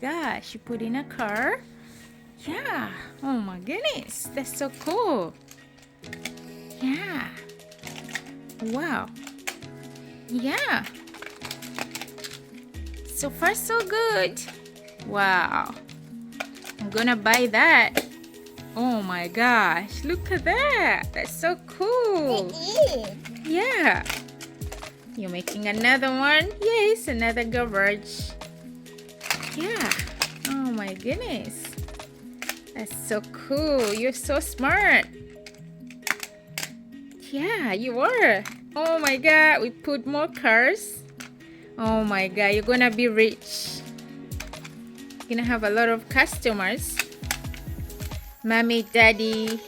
gosh, you put in a car. Yeah. Oh my goodness, that's so cool. Yeah. Wow. Yeah. So far so good. Wow. I'm gonna buy that. Oh my gosh, look at that. That's so cool. Yeah. You're making another one? Yes, another garage. Yeah. Oh my goodness. That's so cool. You're so smart. Yeah, you are. Oh my god, we put more cars. Oh my god, you're gonna be rich. You're gonna have a lot of customers. Mommy, daddy.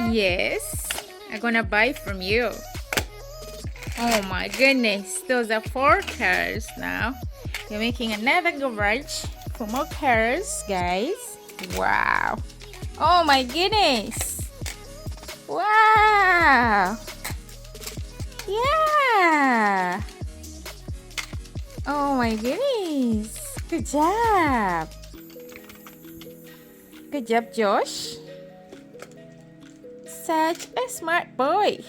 Yes, I'm gonna buy from you. Oh my goodness, those are 4 cars now. You're making another garage for more cars, guys. Wow. Oh my goodness. Wow. Yeah. Oh my goodness. Good job. Good job, Josh. Such a smart boy.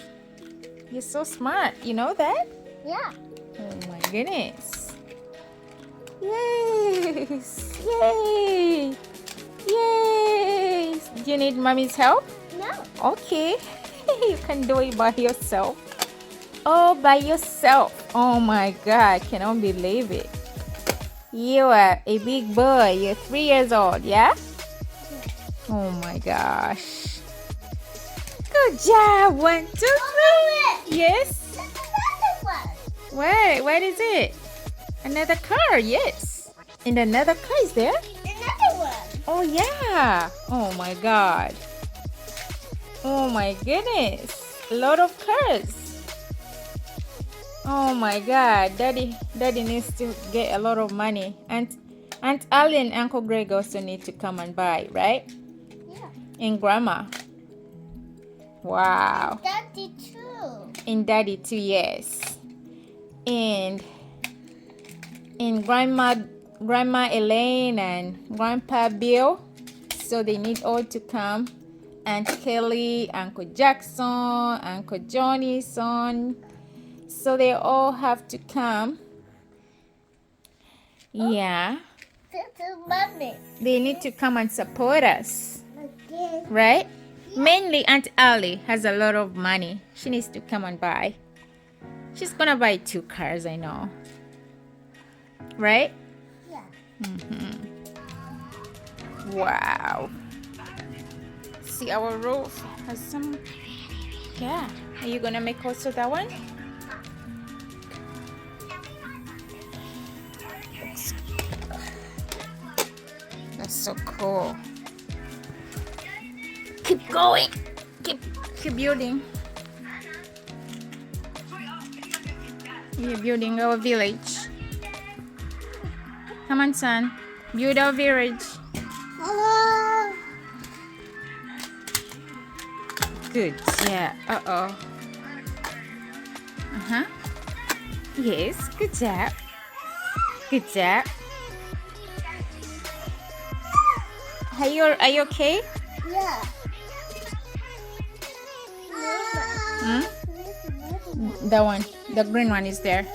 You're so smart. You know that? Yeah. Oh my goodness. Yes. Yay. Yay. Do you need mommy's help? No. Okay. You can do it by yourself. All by yourself. Oh my god. I cannot believe it. You are a big boy. You're 3 years old, yeah? Oh my gosh. Good job. 1, 2, 3. Yes. Wait, what is it? Another car, yes. And another car is there? Another one. Oh yeah. Oh my god. Oh my goodness. A lot of cars. Oh my god. Daddy needs to get a lot of money. And Aunt Ali and Uncle Greg also need to come and buy, right? Yeah. And Grandma. Wow. Daddy too. And Daddy too, yes. And Grandma Elaine and Grandpa Bill. So they need all to come. Aunt Kelly, Uncle Jackson, Uncle Johnny's son. So they all have to come. Yeah. Mommy. They need to come and support us. Okay. Right? Mainly Aunt Ali has a lot of money. She needs to come and buy. She's gonna buy 2 cars, I know. Right? Yeah. Wow. See, our roof has some. Yeah. Are you gonna make also that one? That's so cool. Keep going. Keep building. We're building our village. Come on, son. Build our village. Hello. Good. Yeah. Uh-oh. Uh-huh. Yes. Good job. Good job. Are you okay? Yeah. Hmm? The one. The green one is there.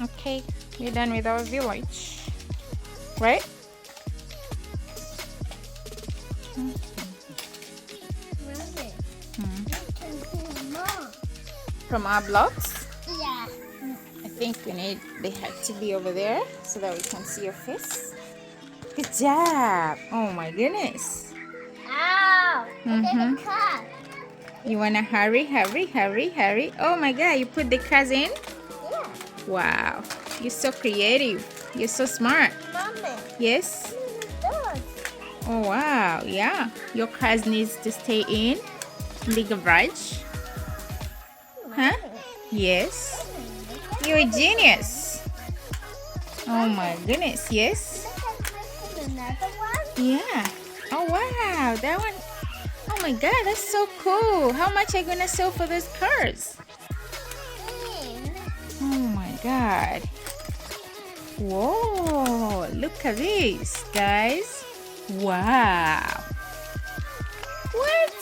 Okay. We're done with our village. Right? Mommy. Mom. From our blocks. Yeah. I think they have to be over there so that we can see your face. Good job. Oh my goodness. Ow. I got a car. You wanna hurry? Oh my god, you put the cars in? Yeah. Wow. You're so creative. You're so smart. Mommy. Yes? Dog. Oh wow. Yeah. Your cars needs to stay in the garage. Huh? Yes. You're a genius. Oh my goodness. Yes. Another one? Yeah. Oh wow, that one. Oh my god, that's so cool. How much are you gonna sell for those cars? Oh my god. Whoa, look at this, guys. Wow. What?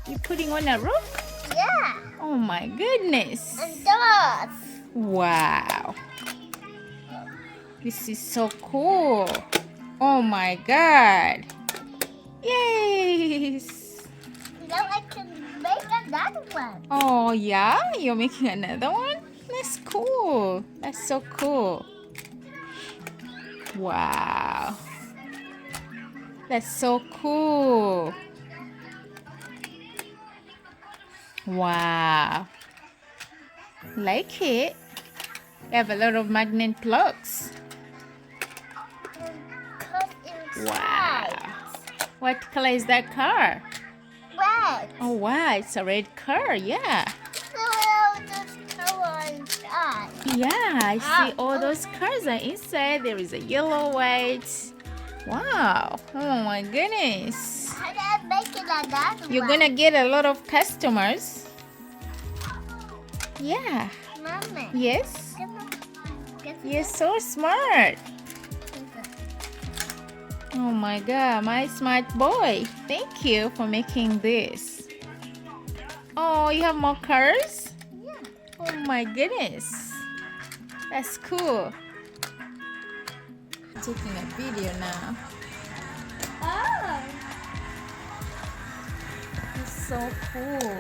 You putting on a roof? Yeah. Oh my goodness. And doors. Wow. This is so cool. Oh my god. Yes. Now I can make another one. Oh yeah? You're making another one? That's cool. That's so cool. Wow. That's so cool. Wow. Like it. We have a lot of magnet plugs. Cut inside. Wow. What color is that car? Red. Oh wow, it's a red car, yeah. So I'll just color inside. Yeah, I see all those cars are inside. There is a yellow, white. Wow. Oh my goodness. And I'm making another You're one. gonna get a lot of customers. Yeah. Mommy. Yes. Get You're so smart. Oh my god, my smart boy. Thank you for making this. Oh, you have more cars? Yeah. Oh my goodness. That's cool. Taking a video now. Oh. It's so cool.